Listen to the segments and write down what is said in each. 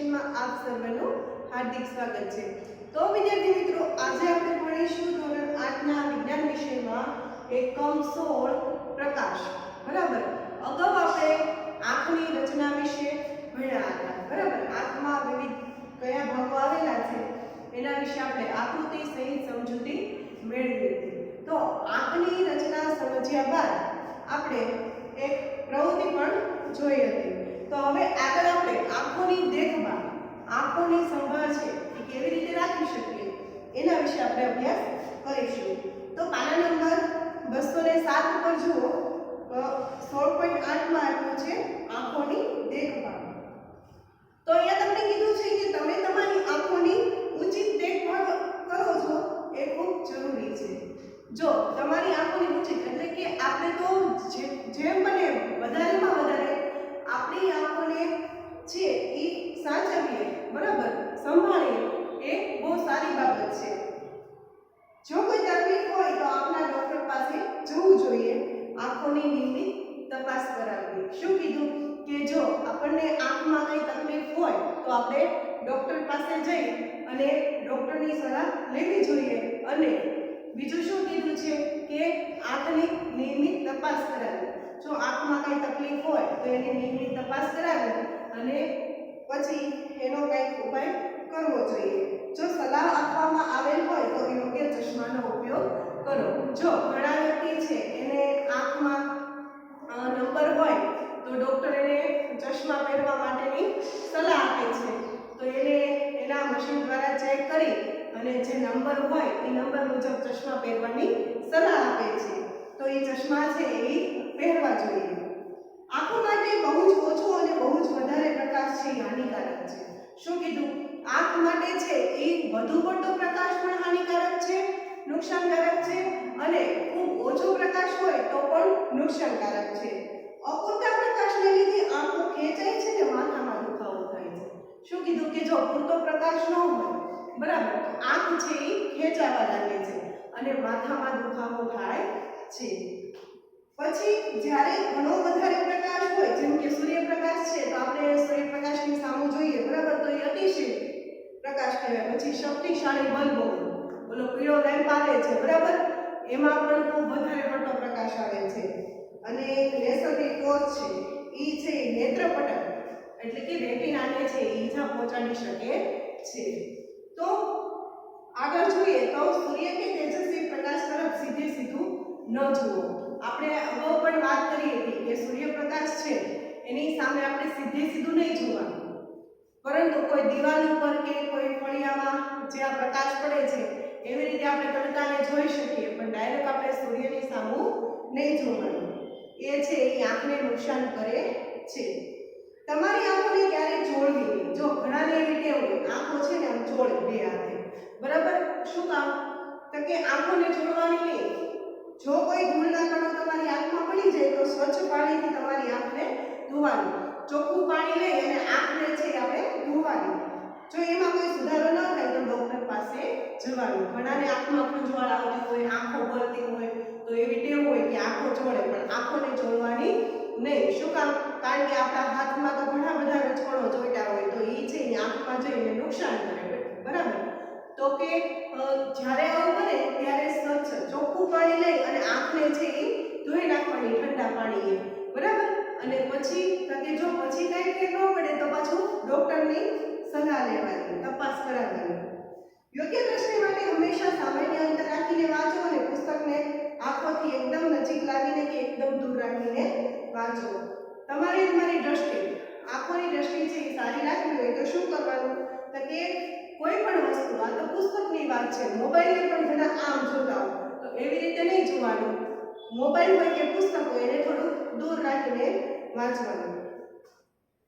એજ્યુકેશનમાં આપ સર્વનું હાર્દિક સ્વાગત છે। તો વિદ્યાર્થી મિત્રો, આજે આપણે ભણીશું ધોરણ 8 ના વિજ્ઞાન વિષયમાં એકમ 16 પ્રકાશ। બરાબર, અગાઉ આપણે આંખની રચના વિશે ભણ્યા હતા। બરાબર, આંખમાં વિવિધ કયા ભાગો આવેલા છે એના વિશે આપણે આકૃતિ સહિત સમજૂતી મેળવી હતી। તો આંખની રચના સમજ્યા બાદ આપણે એક પ્રવૃત્તિ પણ જોઈ હતી। તો હવે આગળ આપણે આંખોની દેખભાળ, આંખોની સંભાળ છે એ કેવી રીતે રાખી શકીએ એના વિશે આપણે અભ્યાસ કરીશું। તો પાના નંબર 207 ઉપર જુઓ, 16.8 માં આપ્યું છે આંખોની દેખભાળ। તો અહીંયા તમને કીધું છે કે તમે તમારી આંખોની ઉચિત દેખભાળ કરો છો એ ખૂબ જરૂરી છે। જો તમારી આંખોની ઉચિત એટલે કે આપણે તો જેમ બને વધારેમાં વધારે આપણી આંખોને છે એ સાચવીએ, બરાબર, સંભાળીએ, એ બહુ સારી બાબત છે। જો કોઈ તકલીફ હોય તો આપના ડોક્ટર પાસે જવું જોઈએ, આંખોની નિયમિત તપાસ કરાવવી। શું કીધું કે જો આપણને આંખમાં કઈ તકલીફ હોય તો આપણે ડોક્ટર પાસે જઈ અને ડોક્ટરની સલાહ લેવી જોઈએ। અને બીજું શું કીધું છે કે આંખની નિયમિત તપાસ કરાવવી। જો આંખમાં કઈ તકલીફ હોય તો એની નિયમિત તપાસ કરાવી અને પછી એનો કંઈક ઉપાય કરવો જોઈએ। જો સલાહ આપવામાં આવેલ હોય તો યોગ્ય ચશ્માનો ઉપયોગ કરો। જો ઘણા વ્યક્તિ છે એને આંખમાં નંબર હોય તો ડોક્ટર એને ચશ્મા પહેરવા માટેની સલાહ આપે છે। તો એને એના મશીન દ્વારા ચેક કરી અને જે નંબર હોય એ નંબર મુજબ ચશ્મા પહેરવાની સલાહ આપે છે। તો એ ચશ્મા છે એ પહેરવા જોઈએ। આંખો માટે બહુ જ ઓછો અને બહુ જ વધારે પ્રકાશ છે એ હાનિકારક છે। શું કીધું? આંખ માટે છે એ વધુ પડતો પ્રકાશ પણ હાનિકારક છે, નુકસાનકારક છે, અને ખૂબ ઓછો પ્રકાશ હોય તો પણ નુકસાનકારક છે। અપૂરતા પ્રકાશને લીધે આંખો ખેંચાય છે ને માથામાં દુખાવો થાય છે। શું કીધું કે જો પૂરતો પ્રકાશ ન હોય, બરાબર, તો આંખ છે એ ખેંચાવા લાગે છે અને માથામાં દુખાવો થાય છે। પછી જ્યારે ઘણો વધારે પ્રકાશ હોય, જેમ કે સૂર્યપ્રકાશ છે તો આપણે સૂર્યપ્રકાશની સામે જોઈએ, બરાબર, તો એ અતિશય પ્રકાશ કહેવાય। પછી શક્તિશાળી બલ્બો, ઓલો પીળો લેમ્પ આવે છે, બરાબર, એમાં પણ ખૂબ વધારે પડતો પ્રકાશ આવે છે। અને લેસરની ટોર્ચ છે એ છે નેત્રપટલ એટલે કે રેટિનાને છે ઈજા પહોંચાડી શકે છે। તો આગળ જોઈએ તો સૂર્ય કે તેજસ્વી પ્રકાશ તરફ સીધું ન જુઓ। આપણે અગાઉ પણ વાત કરી હતી કે સૂર્યપ્રકાશ છે એની સામે આપણે સીધું નહીં જોવાનું, પરંતુ કોઈ દિવાલ ઉપર કે કોઈ ફળિયામાં જે આ પ્રકાશ પડે છે એવી રીતે આપણે તડકાને જોઈ શકીએ, પણ ડાયરેક્ટ આપણે સૂર્યની સામે નહીં જોવાનું। એ છે એ આંખને નુકસાન કરે છે। તમારી આંખોને ક્યારે જોડવી નહીં। જો ઘણાને એવી ટેવ હોય આંખો છે ને આમ જોડે બે હાથે, બરાબર, શું કામ? તો કે આંખોને જોડવાની નહીં। જો કોઈ ધૂળના કણો તમારી આંખમાં પડી જાય તો સ્વચ્છ પાણીથી તમારી આંખને ધોવાની, ચોખ્ખું પાણી લઈ અને આંખને છે આપણે ધોવાની। જો એમાં કોઈ સુધારો ન થાય તો ડોક્ટર પાસે જવાનું। ઘણાને આંખમાં ખંજવાળ આવતી હોય, આંખો બળતી હોય તો એવી ટેવ હોય કે આંખો જોડે, પણ આંખોને જોડવાની નહીં। શું કામ? કારણ કે આપણા હાથમાં તો ઘણા બધા રજકણો ચોંટ્યા હોય તો એ છે એ આંખમાં જઈને નુકસાન કરે, બરાબર। તો કે જ્યારે આવું બને ત્યારે સ્વચ્છ ચોખ્ખું પાણી લઈ અને આંખને છે એ ધોઈ નાખવાની ઠંડા પાણીએ, બરાબર। અને પછી કે જો પછી કંઈ ફેર ન પડે તો પાછું ડોક્ટરની સલાહ લેવાની, તપાસ કરાવવાની। યોગ્ય દ્રષ્ટિ માટે હંમેશા સામાન્ય અંતર રાખીને વાંચો અને પુસ્તકને આંખોથી એકદમ નજીક લાવીને કે એકદમ દૂર રાખીને વાંચો। તમારી દ્રષ્ટિ, આંખોની દ્રષ્ટિ છે એ સારી રાખવી હોય તો શું કરવાનું? તો કે કોઈ પણ વસ્તુ, આ તો પુસ્તકની વાત છે, મોબાઈલને પણ ઘણા આમ જોતા હોય તો એવી રીતે નહીં જોવાનું। મોબાઈલ હોય કે પુસ્તક હોય એને થોડું દૂર રાખીને વાંચવાનું।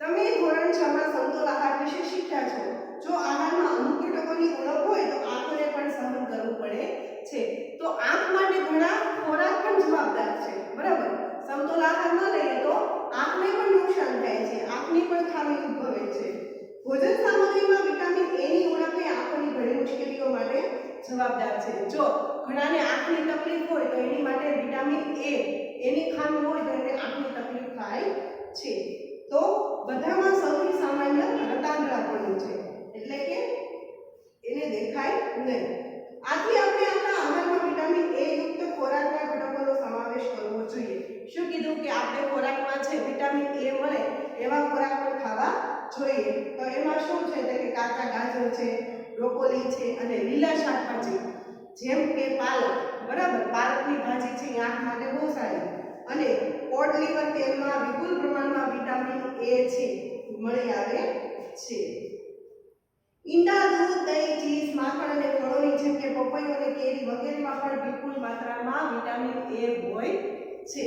તમે ધોરણ 6 માં સમતોલ આહાર વિશે શીખ્યા છો। જો આહારમાં અમુક ઘટકોની ઓળખ હોય તો આંખોને પણ સહન કરવું પડે છે। તો આંખ માટે ઘણા ખોરાક પણ જવાબદાર છે, બરાબર। સમતોલ આહાર ન લઈએ તો આંખને પણ નુકસાન થાય છે, આંખની પણ ખામી ઉદ્ભવે છે। ભોજન સામગ્રીમાં વિટામિન એ ની ઉણપ એ આંખોની ઘણી મુશ્કેલીઓ માટે જવાબદાર છે। જો ઘણાને આંખની તકલીફ હોય તો એની માટે વિટામિન એ એની ખામી હોય તો એને આંખની તકલીફ થાય છે। તો બધામાં સૌથી સામાન્ય રતાંતરાપણું છે, એટલે કે એને દેખાય નહીં. આથી આપણે આપણા આહારમાં વિટામિન એ યુક્ત ખોરાકના ઘટકોનો સમાવેશ કરવો જોઈએ. શું કીધું કે આપણે ખોરાકમાં છે વિટામિન એ મળે એવા ખોરાક પણ ખાવા જોઈએ. તો એમાં શું છે કે કાચા ગાજર છે, બ્રોકોલી છે અને લીલા શાકભાજી જેમ કે પાલક, બરાબર, પાલકની ભાજી છે એ આંખ માટે બહુ સારી, અને કોડ લીવર તેલમાં વિપુલ પ્રમાણમાં વિટામિન એ છે મળી આવે છે. ઈંડા, દૂધ, દહીં, ચીઝ, માખણ અને ફળોની જેમ કે પપૈયો અને કેરી વગેરેમાં પણ વિપુલ માત્રામાં વિટામિન એ હોય છે,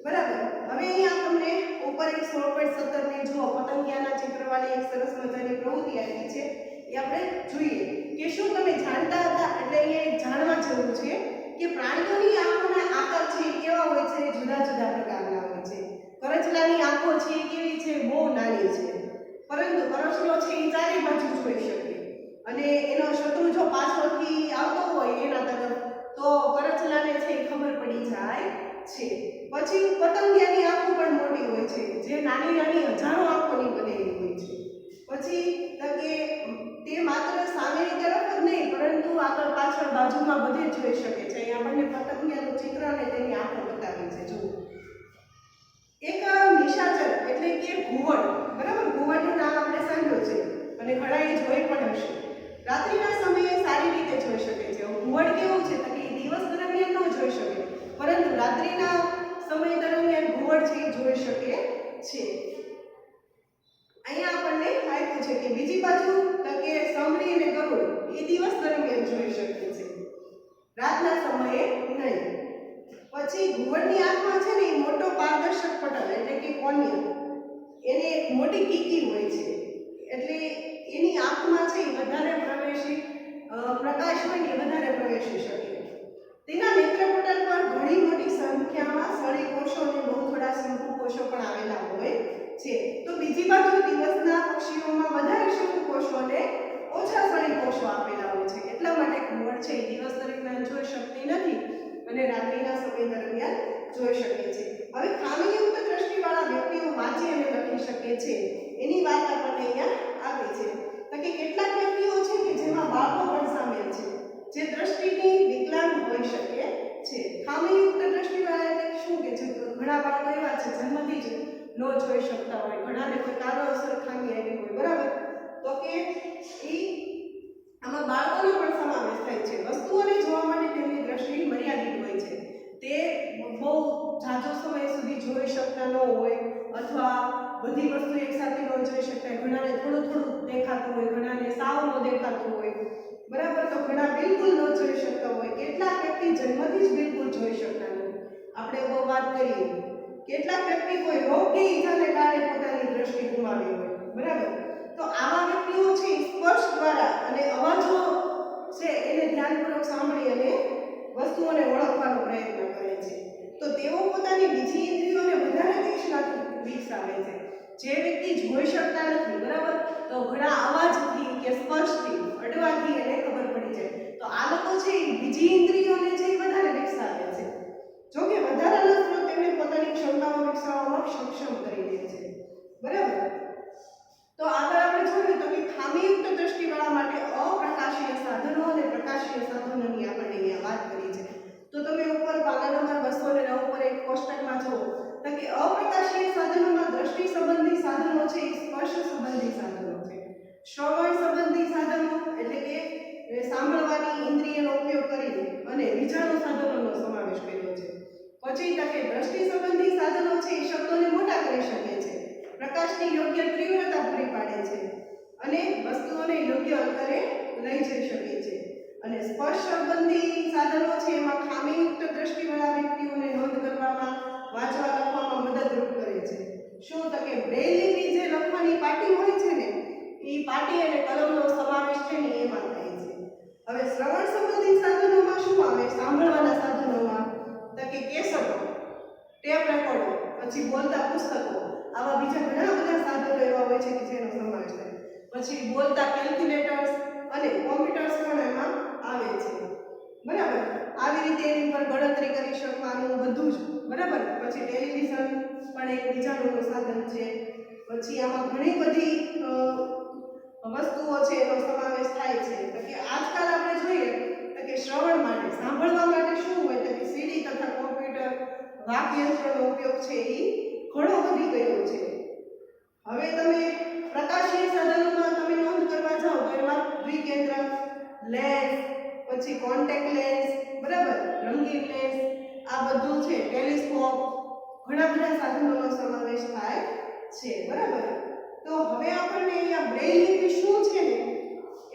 બરાબર. હવે અહીંયા તમને ઉપર એક 16.17 ની જો પતંગિયાના ચિત્રવાળી એક સરસ મજાની પ્રવૃત્તિ આપી છે, એ આપણે જોઈએ કે શું તમે જાણતા હતા. એટલે અહીંયા એક જાણવા જેવું છે કે પ્રાણીઓની આંખોના આકાર છે કેવા હોય છે, જુદા જુદા પ્રકારના હોય છે. કરચલાની આંખો છે કેવી છે, બહુ નાની છે, પરંતુ કરચલો છે એ ચારે બાજુ જોઈ શકે, અને એનો શત્રુ જો પાછળથી આવતો હોય એના તરફ તો કરચલાને છે એ ખબર પડી જાય છે. પછી પતંગિયાની આંખો પણ મોટી હોય છે, જે નાની નાની હજારો આંખોની બનેલી હોય છે. પછી તો કે તે માત્ર સામેની તરફ જ નહીં પરંતુ આગળ પાછળ બાજુમાં બધે જોઈ શકે છે. અહીં આપણને પતંગિયાનું ચિત્ર અને તેની આંખો બતાવી છે. જુઓ, એક નિશાચર એટલે કે ઘુવડ, બરાબર, ઘુવડનું નામ આપણે સાંભળ્યું છે અને ઘણાએ જોઈ પણ હશે. રાત્રિના સમયે સારી રીતે જોઈ શકે છે. ઘુવડ કેવું છે કે દિવસ દરમિયાન ન જોઈ શકે, પરંતુ રાત્રિના સમય દરમિયાન ઘુવડ છે એ જોઈ શકે છે. અહીંયા આપણને આપ્યું છે કે બીજી બાજુ તો કે સાંભળી અને ગરુડ એ દિવસ દરમિયાન જોઈ શકે છે, રાતના સમયે નહીં. પછી ઘુવડની આંખમાં છે ને એ મોટો પારદર્શક પટલ એટલે કે કોર્નિયા, એને એક મોટી કીકી હોય છે, એટલે એની આંખમાં છે એ વધારે પ્રવેશી પ્રકાશ હોય ને વધારે પ્રવેશી શકે. તેના નેત્રપટલ પર ઘણી મોટી સંખ્યામાં સળી કોષો અને બહુ થોડા શંકુ કોષો પણ આવેલા હોય છે. તો બીજી બાજુ દિવસના પક્ષીઓમાં વધારે શંકુ કોષો અને ઓછા સળી કોષો આપેલા હોય છે. એટલા માટે ઘુવડ છે એ દિવસ દરમિયાન જોઈ શકતી નથી અને રાત્રિના સમય દરમિયાન જોઈ શકે છે. હવે ખામીયુક્ત દ્રષ્ટિવાળા વ્યક્તિઓ વાંચી અને લખી શકે છે એની વાત આપણને અહીંયા આપી છે. તો કે કેટલાક વ્યક્તિઓ છે કે જેમાં બાળકો પણ સામેલ છે, જે દ્રષ્ટિની વિકલાંગ હોઈ શકે છે. ખામીયુક્ત દ્રષ્ટિવાળા એટલે શું કે જે ઘણા બાળકો એવા છે જન્મથી જ ન જોઈ શકતા હોય, ઘણાને કોઈ કારણોસર ખામી આવી હોય, બરાબર. તો કે આમાં બાળકોનો પણ સમાવેશ થાય છે. વસ્તુઓને જોવા માટે તેમની દ્રષ્ટિ મર્યાદિત હોય છે. તે બહુ ઝાઝો સમય સુધી જોઈ શકતા ન હોય અથવા બધી વસ્તુ એકસાથે ન જોઈ શકતા. ઘણાને થોડું થોડું દેખાતું હોય, ઘણાને સાવ ન દેખાતું હોય, બરાબર. તો ઘણા બિલકુલ ન જોઈ શકતા હોય. કેટલાક વ્યક્તિ જન્મથી જ બિલકુલ જોઈ શકતા નથી. આપણે બહુ વાત કરીએ કેટલાક વ્યક્તિ કોઈ રોગ કે ઈજાને કારણે પોતાની દ્રષ્ટિ ગુમાવી હોય, બરાબર. તો આવા વ્યક્તિઓ છે સ્પર્શ દ્વારા અને અવાજો છે એને ધ્યાનપૂર્વક સાંભળી અને વસ્તુઓને ઓળખવાનો પ્રયત્ન કરે છે. તો તેઓ પોતાની બીજી ઇન્દ્રિયોને વધારે તીક્ષ્ણતાથી વિકસાવે છે. જે વ્યક્તિ જોઈ શકતા નથી, બરાબર, તો ઘણા અવાજથી કે સ્પર્શથી અડવાથી એને ખબર પડી જાય. તો આ લોકો છે બીજી ઇન્દ્રિયોને છે વધારે વિકસાવે છે. જો કે વધારાના સ્ત્રોત તેમને પોતાની ક્ષમતાઓ વિકસાવવામાં સક્ષમ કરી દે છે, બરાબર. તો આગળ આપણે જોયું તો કે ખામીયુક્ત દ્રષ્ટિવાળા માટે અપ્રકાશીય સાધનો અને પ્રકાશીય સાધનોની આપણે અહીંયા વાત કરી છે. તો તમે ઉપર પાના નંબર 209 પર એક કોષ્ટકમાં જુઓ તો કે અપ્રકાશીય સાધનોમાં દ્રષ્ટિ સંબંધી સાધનો છે એ સ્પર્શ સંબંધી સાધનો છે. શ્રવણ સંબંધી સાધનો એટલે કે સાંભળવાની ઇન્દ્રિયનો ઉપયોગ કરીને અને વિજાણુ સાધનોનો સમાવેશ કર્યો છે. પછી તો કે દ્રષ્ટિ સંબંધી સાધનો છે એ શબ્દોને મોટા કરી શકે છે, પ્રકાશની યોગ્ય તીવ્રતા પૂરી પાડે છે અને વસ્તુઓને યોગ્ય અંતરે લઈ જઈ શકે છે. અને સ્પર્શ સંબંધી સાધનો છે એમાં ખામીયુક્ત દ્રષ્ટિવાળા વ્યક્તિઓને નોંધ કરવામાં, વાંચવા લખવામાં મદદરૂપ કરે છે. શું તો કે બ્રેઇલ લિપિ જે લખવાની પાટી હોય છે ને એ પાટી અને કલમનો સમાવેશ છે ને એમાં થાય છે. હવે શ્રવણ સંબંધી સાધનોમાં શું આવે? સાંભળવાના સાધનોમાં તો કે કેસેટો, ટેપ રેકોર્ડર, પછી બોલતા પુસ્તકો, આવા બીજા ઘણા બધા સાધનો એવા હોય છે કે જેનો સમાવેશ થાય. પછી બોલતા કેલ્ક્યુલેટર્સ અને કોમ્પ્યુટર્સ પણ એમાં આવે છે, બરાબર. આવી રીતે એની પર ગણતરી કરી શકવાનું બધું જ, બરાબર. પછી ટેલિવિઝન પણ એક વિચારવાનું સાધન છે. પછી આમાં ઘણી બધી વસ્તુઓ છે એનો સમાવેશ થાય છે. તો કે આજકાલ આપણે જોઈએ તો કે શ્રવણ માટે સાંભળવા માટે શું હોય તો કે સીડી તથા કોમ્પ્યુટર વાદ્યયંત્રનો ઉપયોગ છે એ ઘણો વધી ગયો છે. હવે તમે પ્રકાશીય સાધનોમાં તમે નોંધ કરવા જાઓ તો એમાં દ્વિકેન્દ્ર લેન્સ, પછી કોન્ટેક્ટ લેન્સ, બરાબર, રંગીન લેન્સ, આ બધું છે, ટેલિસ્કોપ, ઘણા બધા સાધનોનો સમાવેશ થાય છે, બરાબર. તો હવે આપણને અહીંયા બ્રેઇલ લિપિ શું છે ને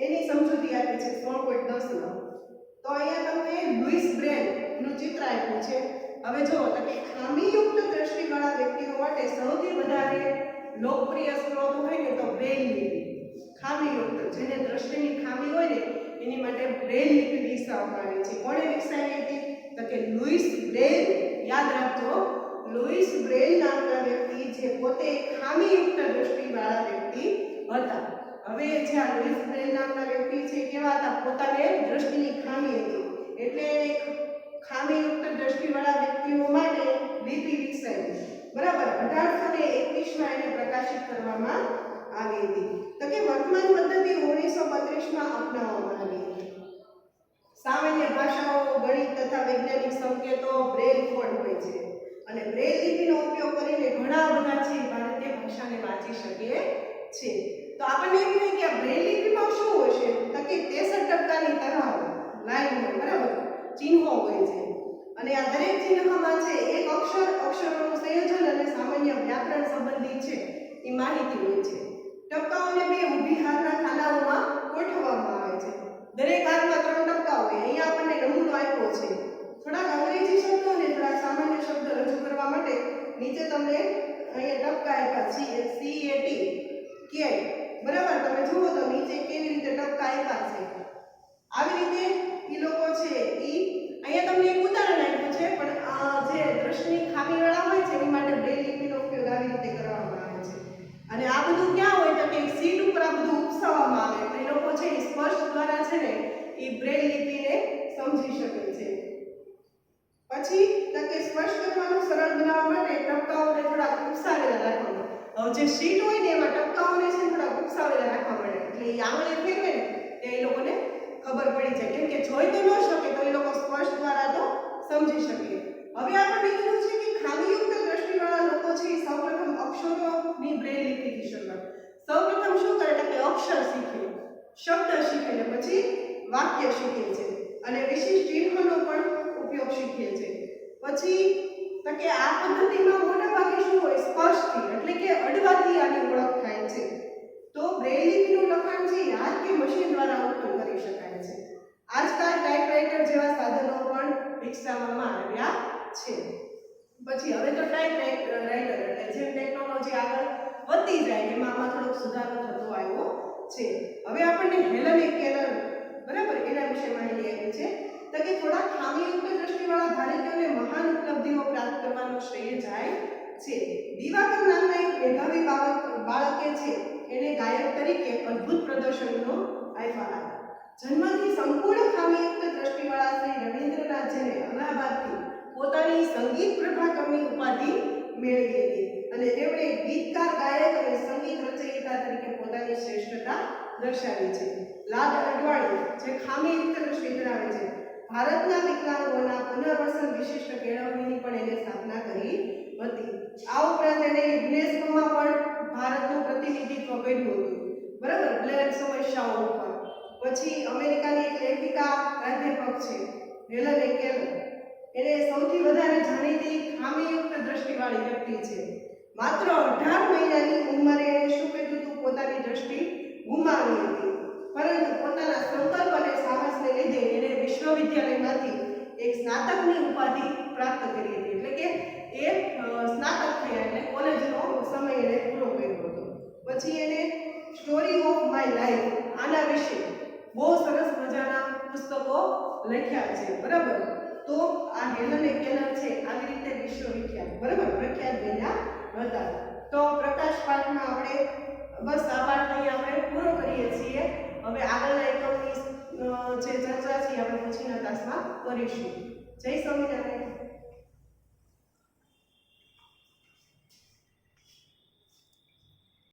એની સમજૂતી આપી છે 3.10 માં. તો અહીંયા તમને લુઈસ બ્રેલ નું ચિત્ર આપ્યું છે. હવે જો તો કે ખામીયુક્ત દ્રષ્ટિવાળા વ્યક્તિઓ માટે સૌથી વધારે લોકપ્રિય સ્ત્રોત હોય ને તો બ્રેઇલ લિપિ. ખામીયુક્ત, જેને દ્રષ્ટિની ખામી હોય ને એની માટે બ્રેઇલ લિપિ વિકસાવવામાં આવી છે. કોણે વિકસાવી હતી તો કે લુઈસ બ્રેલ. યાદ રાખજો, લુઈસ બ્રેલ નામના વ્યક્તિ જે પોતે ખામીયુક્ત દ્રષ્ટિવાળા વ્યક્તિ હતા. હવે જે આ લુઈસ બ્રેલ નામના વ્યક્તિ છે કેવા હતા? પોતાને દ્રષ્ટિની ખામી હતી, એટલે ખામીયુક્ત દ્રષ્ટિવાળા વ્યક્તિઓ માટે લિપિ વિકસાવી, બરાબર. 1821 માં એને પ્રકાશિત કરવામાં આવી હતી. તો કે વર્તમાન પદ્ધતિ 1932 માં અપનાવવામાં આવી હતી. સામાન્ય ભાષાઓ, ગણિત તથા વૈજ્ઞાનિક સંકેતો બ્રેલ કોડ હોય છે અને બ્રેલ લિપિનો ઉપયોગ કરીને ઘણા બધા છે ભારતીય ભાષાને વાંચી શકે છે. તો આપણને એમ થાય કે આ બ્રેલ લિપિમાં શું હોય છે તો કે 63% તરાઓ લાઈન હોય, બરાબર, ચિહ્નો હોય છે અને આ દરેક ચિહ્નમાં છે એક અક્ષરોનું સંયોજન અને સામાન્ય વ્યાકરણ સંબંધિત છે એ માહિતી હોય છે. ટપકાઓને બે ઊભી હારના ખાનાઓમાં ગોઠવવામાં આવે છે. દરેક હારમાં 3 ટપકા હોય. અહીંયા આપણને નમૂનો આપ્યો છે. થોડાક અંગ્રેજી શબ્દો અને થોડા સામાન્ય શબ્દ રજૂ કરવા માટે નીચે તમને અહીંયા ટપકા આપ્યા છે, CAT, બરાબર. તમે જુઓ તો નીચે કેવી રીતે ટપકા આપ્યા છે. આવી રીતે ઈ લોકો છે ઈ અહીંયા તમને એક ઉદાહરણ આપ્યું છે, પણ જે દ્રષ્ટિની ખામીવાળા હોય છે એની માટે બ્રેલ લિપિનો ઉપયોગ આવી રીતે કરવામાં આવે છે. અને આ બધું ક્યાં હોય તો કે સીટ ઉપર આ બધું ઉપસાવવામાં આવે એટલે એ લોકો છે એ સ્પર્શ દ્વારા છે ને એ બ્રેલ લિપિને સમજી શકે છે. પછી તો કે સ્પર્શ કરવાનું સરળ બનાવવા માટે ટપકાઓને થોડા ઉપસાવેલા રાખવામાં. હવે જે શીટ હોય ને એમાં ટપકાઓને છે થોડા ઉપસાવેલા રાખવા પડે એટલે એ આંગળી ફેરવે ને તે એ લોકોને ખબર પડી જાય, કેમ કે જોઈ તો ન શકે તો એ લોકો સ્પર્શ દ્વારા તો સમજી શકે. હવે આપણે કીધું છે કે ખામીયુક્ત દ્રષ્ટિવાળા લોકો છે એ સૌપ્રથમ અક્ષરોની બ્રેલ લિપિથી શરૂઆત. સૌપ્રથમ શું કરે કે અક્ષર શીખે, શબ્દ શીખે ને પછી વાક્ય શીખે છે અને વિશિષ્ટ ચિહ્નોનો પણ ઉપયોગ શીખે છે. પછી તો કે આ પદ્ધતિમાં મોટા ભાગે શું હોય? સ્પર્શથી, એટલે કે અડવાથી આની ઓળખ થાય છે. તો બ્રેલ લિપિનું લખાણ છે હાથ કે મશીન દ્વારા ઉત્પન્ન કરી શકાય છે. આજકાલ ટાઈપરાઇટર જેવા સાધનો પણ વિકસાવવામાં આવ્યા છે. પછી હવે તો ટાઈપરાઇટર એટલે જેમ ટેકનોલોજી આગળ વધતી જાય એમાં આમાં થોડોક સુધારો થતો આવ્યો છે. હવે આપણને હેલન કેલર, બરાબર, એના વિશે માહિતી આપી છે. તો કે થોડા ખામીયુક્ત દ્રષ્ટિવાળા ભારતીયોને મહાન ઉપલબ્ધિઓ પ્રાપ્ત કરવાનો શ્રેય જાય છે. દિવાકર નામના એક મેધાવી બાળકે છે એને ગાયક તરીકે અદ્ભુત પ્રદર્શનનો આપ્યા. જન્મથી સંપૂર્ણ ખામીયુક્ત દ્રષ્ટિવાળા શ્રી રવિન્દ્રનાથ જેને અલ્હાબાદથી પોતાની સંગીત પ્રભાકરની ઉપાધિ મેળવી હતી અને તેમણે ગીતકાર, ગાયક અને સંગીત રચયિતા તરીકે પોતાની શ્રેષ્ઠતા દર્શાવી છે. લાડ અડવાણી જે ખામીયુક્ત દ્રષ્ટિ ધરાવે છે, ભારતના વિકલાંગોના પુનર્વસન વિશિષ્ટ કેળવણીની પણ એને સ્થાપના કરી હતી. આ ઉપરાંત એને યુનેસ્કોમાં પણ ભારતનું પ્રતિનિધિત્વ કર્યું હતું, બરાબર, બ્લેક સમસ્યાઓ ઉપર. પછી અમેરિકાની એક લેખિકા, પ્રાધ્યાપક છે હેલન કેલર, એને સૌથી વધારે જાણીતી ખામીયુક્ત દ્રષ્ટિવાળી વ્યક્તિ છે. માત્ર 18 મહિનાની ઉંમરે એને શું કર્યું હતું? પોતાની દ્રષ્ટિ ગુમાવી હતી, પરંતુ પોતાના સંકલ્પ અને સાહસને લીધે એને વિશ્વવિદ્યાલયમાંથી એક સ્નાતકની ઉપાધિ પ્રાપ્ત કરી હતી. એટલે કે એ સ્નાતક થયા એટલે કોલેજનો સમય એને પૂરો કર્યો હતો. પછી એને સ્ટોરી ઓફ માય લાઈફ આના વિશે બહુ સરસ મજાના પુસ્તકો લખ્યા છે, બરાબર. તો આ હેલન કેલર છે આવી રીતે વિશ્વવિખ્યાત, બરાબર, પ્રખ્યાત બન્યા હતા. તો પ્રકાશ પાઠમાં આપણે બસ આ પાઠ અહીં આપણે પૂરો કરીએ છીએ. હવે આગળના એકમની જે ચર્ચા છે આપણે પછીના તાસમાં કરીશું. જય સ્વામિનારાયણ.